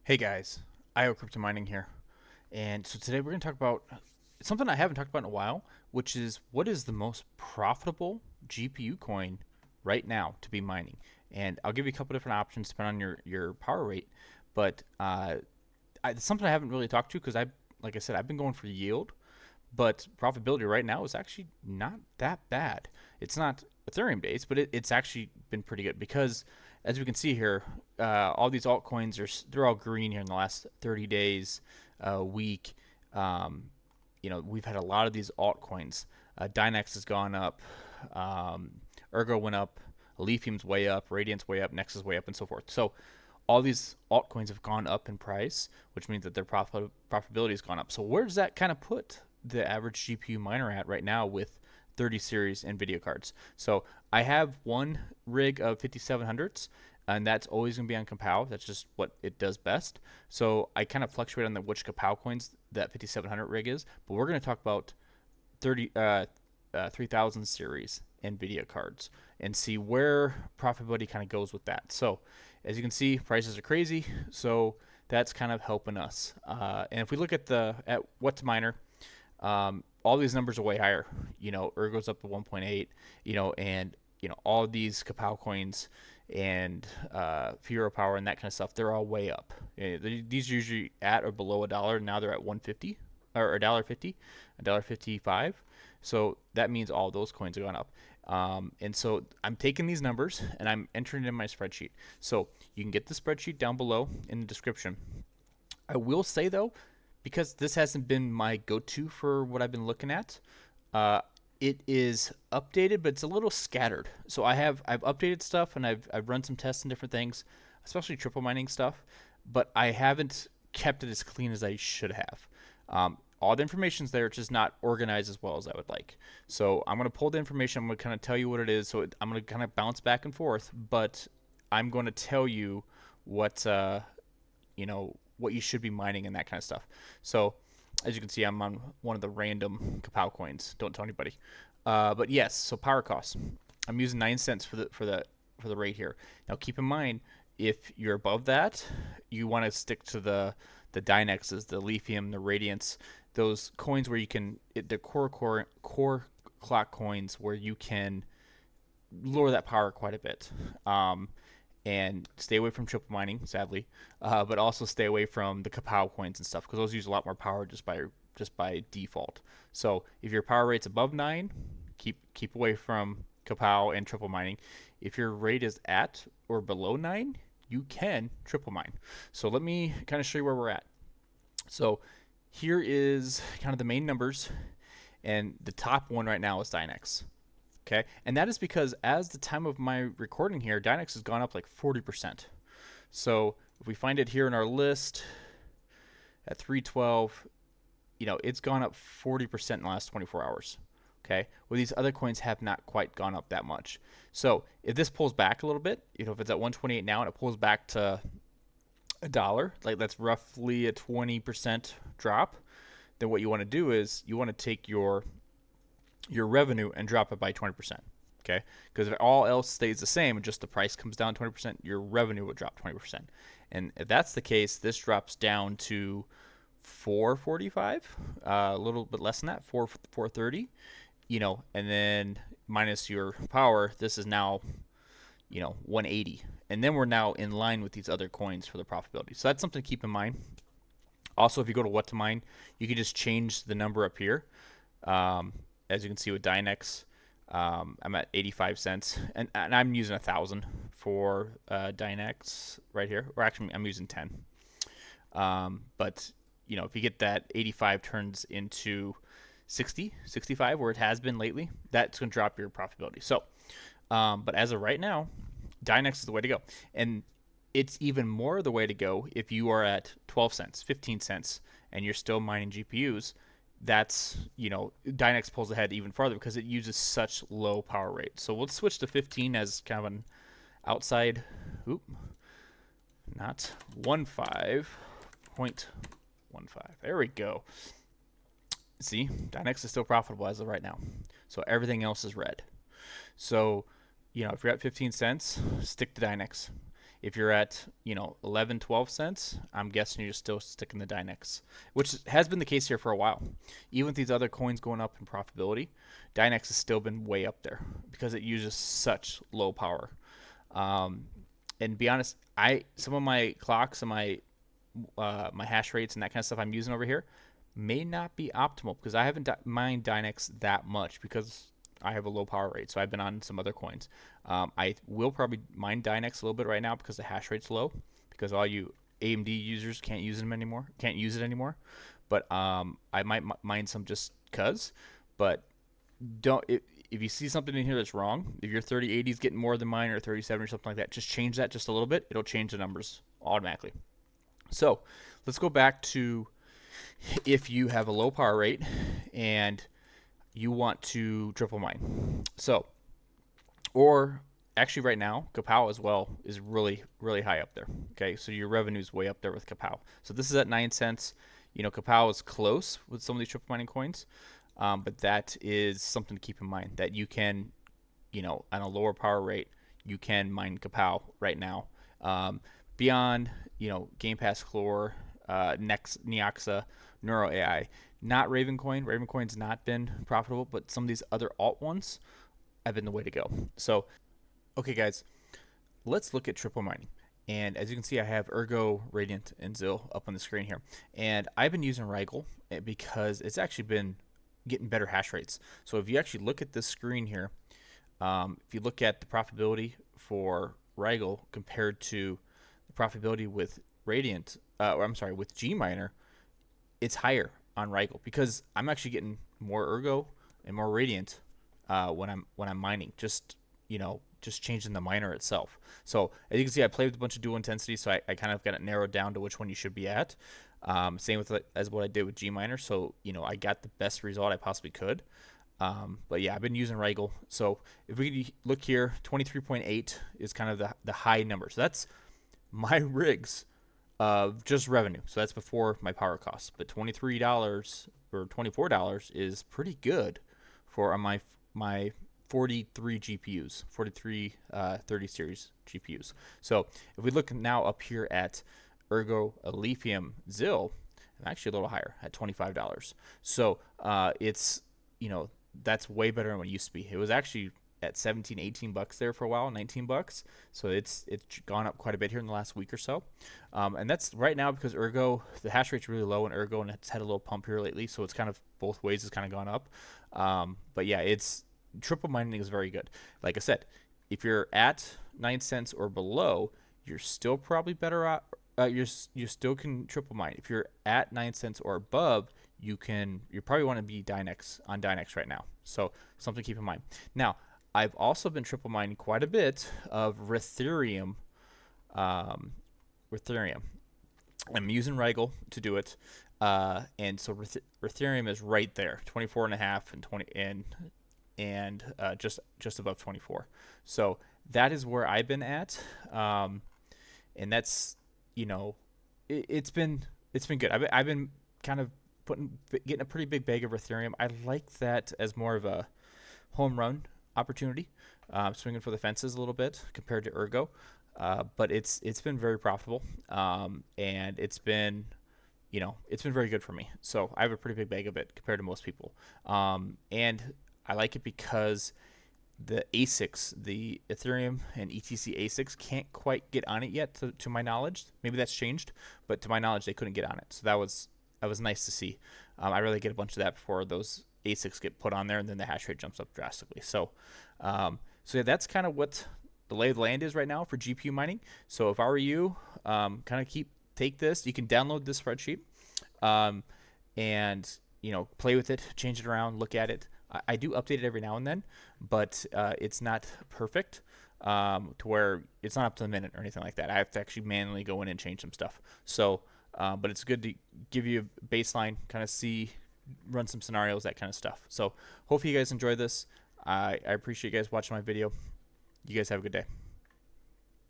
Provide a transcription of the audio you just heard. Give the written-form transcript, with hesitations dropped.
Hey guys, IO Crypto Mining here. And so today we're going to talk about something I haven't talked about in a while, which is what is the most profitable GPU coin right now to be mining. And I'll give you a couple different options depending on your power rate. But it's something I haven't really talked to because like I said, I've been going for yield, but profitability right now is actually not that bad. It's not Ethereum based, but it's actually been pretty good because, as we can see here, all these altcoins they're all green here in the last 30 days, week. Um, we've had a lot of these altcoins. Dynex has gone up, um, Ergo went up, Lithium's way up, Radiant's way up, Nexus way up, and so forth. So all these altcoins have gone up in price, which means that their profitability has gone up. So where does that kind of put the average GPU miner at right now with 30 series NVIDIA cards? So I have one rig of 5700s, and that's always going to be on Kapow. That's just what it does best. So I kind of fluctuate on which Kapow coins that 5700 rig is, but we're going to talk about 3000 series NVIDIA cards and see where profitability kind of goes with that. So as you can see, prices are crazy, so that's kind of helping us. And if we look at what's miner, all these numbers are way higher. Ergo's up to 1.8. And all of these Kapow coins and Furo Power and that kind of stuff, they're all way up. These are usually at or below $1. Now they're at 150 or $1.50, $1.55. So that means all those coins have gone up. And so I'm taking these numbers and I'm entering it in my spreadsheet. So you can get the spreadsheet down below in the description. I will say though, because this hasn't been my go-to for what I've been looking at, it is updated, but it's a little scattered. So I've updated stuff and I've run some tests and different things, especially triple mining stuff, but I haven't kept it as clean as I should have. All the information's there, it's just not organized as well as I would like. So I'm going to pull the information. I'm going to kind of tell you what it is. So I'm going to kind of bounce back and forth, but I'm going to tell you what what you should be mining and that kind of stuff. So as you can see, I'm on one of the random Kapow coins. Don't tell anybody. But yes, so power costs. I'm using 9 cents for the rate here. Now keep in mind, if you're above that, you want to stick to the Dynexes, the Lithium, the Radiance, those coins where you can the core clock coins where you can lower that power quite a bit. And stay away from triple mining, sadly, but also stay away from the Kapow coins and stuff because those use a lot more power just by default. So if your power rate's above 9, keep away from Kapow and triple mining. If your rate is at or below 9, you can triple mine. So let me kind of show you where we're at. So here is kind of the main numbers, and the top one right now is Dynex. Okay, and that is because as the time of my recording here, Dynex has gone up like 40%. So if we find it here in our list at 312, it's gone up 40% in the last 24 hours. Okay, well these other coins have not quite gone up that much. So if this pulls back a little bit, if it's at 128 now and it pulls back to $1, like that's roughly a 20% drop, then what you want to do is you want to take your revenue and drop it by 20%. Okay, because if all else stays the same and just the price comes down 20%, your revenue would drop 20%. And if that's the case, this drops down to 445, a little bit less than that, 430, and then minus your power, this is now 180, and then we're now in line with these other coins for the profitability. So that's something to keep in mind. Also, if you go to what to mine, you can just change the number up here. As you can see with Dynex, I'm at 85 cents, and I'm using 1,000 for Dynex right here, or actually I'm using 10. But if you get that 85 turns into 60, 65, where it has been lately, that's going to drop your profitability. So, but as of right now, Dynex is the way to go. And it's even more the way to go if you are at 12 cents, 15 cents, and you're still mining GPUs. That's, Dynex pulls ahead even farther because it uses such low power rate. So we'll switch to 15 as kind of an outside, not 15.15. There we go. See, Dynex is still profitable as of right now. So everything else is red. So, if you're at 15 cents, stick to Dynex. If you're at, 11, 12 cents, I'm guessing you're still sticking the Dynex, which has been the case here for a while. Even with these other coins going up in profitability, Dynex has still been way up there because it uses such low power. Um, and to be honest, some of my clocks and my hash rates and that kind of stuff I'm using over here may not be optimal because I haven't mined Dynex that much because I have a low power rate. So I've been on some other coins. I will probably mine Dynex a little bit right now because the hash rate's low because all you AMD users can't use them anymore. Can't use it anymore. But I might mine some just cause. But don't if you see something in here that's wrong, if your 3080 is getting more than mine or 37 or something like that, just change that just a little bit. It'll change the numbers automatically. So let's go back to if you have a low power rate and you want to triple mine. So, or actually right now, Kapow as well is really, really high up there. Okay, so your revenue is way up there with Kapow. So this is at 9 cents. Kapow is close with some of these triple mining coins, but that is something to keep in mind that you can, on a lower power rate, you can mine Kapow right now. Beyond, Game Pass Chlor, Next Neoxa, Neuro AI, not Ravencoin. Ravencoin's not been profitable, but some of these other alt ones have been the way to go. So, okay, guys, let's look at triple mining. And as you can see, I have Ergo, Radiant, and Zill up on the screen here. And I've been using Rigel because it's actually been getting better hash rates. So if you actually look at this screen here, if you look at the profitability for Rigel compared to the profitability with Radiant, with Gminer, it's higher on Rigel because I'm actually getting more Ergo and more Radiant when I'm mining. Just changing the miner itself. So as you can see, I played with a bunch of dual intensity, so I kind of got it narrowed down to which one you should be at. Same with as what I did with Gminer. So I got the best result I possibly could. But yeah, I've been using Rigel. So if we look here, 23.8 is kind of the high number. So that's my rigs of just revenue. So that's before my power costs. But $23 or $24 is pretty good for my 43 GPUs, 43 30 series GPUs. So if we look now up here at Ergo, Lithium, Zill, I'm actually a little higher at $25. So it's that's way better than what it used to be. It was actually at 17, 18 bucks there for a while, 19 bucks. So it's gone up quite a bit here in the last week or so. And that's right now because Ergo, the hash rate's really low in Ergo and it's had a little pump here lately. So it's kind of both ways, it's kind of gone up. But yeah, triple mining is very good. Like I said, if you're at 9 cents or below, you're still probably better at, you still can triple mine. If you're at 9 cents or above, you probably want to be on Dynex right now. So something to keep in mind. Now, I've also been triple mining quite a bit of Referral. Referral. I'm using Rigel to do it. And so Referral is right there, 24.5 and 20 and just above 24. So that is where I've been at. And that's, it's been good. I've been kind of getting a pretty big bag of Ethereum. I like that as more of a home run opportunity, swinging for the fences a little bit compared to Ergo. But it's been very profitable, and it's been very good for me. So I have a pretty big bag of it compared to most people, and I like it because the ASICs, the Ethereum and ETC ASICs, can't quite get on it yet, to my knowledge. Maybe that's changed, but to my knowledge, they couldn't get on it. So that was nice to see. I really get a bunch of that before those ASICs get put on there, and then the hash rate jumps up drastically. So yeah, that's kind of what the lay of the land is right now for GPU mining. So if I were you, kind of take this. You can download this spreadsheet, and play with it, change it around, look at it. I do update it every now and then, but it's not perfect to where it's not up to the minute or anything like that. I have to actually manually go in and change some stuff. So, but it's good to give you a baseline, kind of run some scenarios, that kind of stuff. So hopefully you guys enjoy this. I appreciate you guys watching my video. You guys have a good day.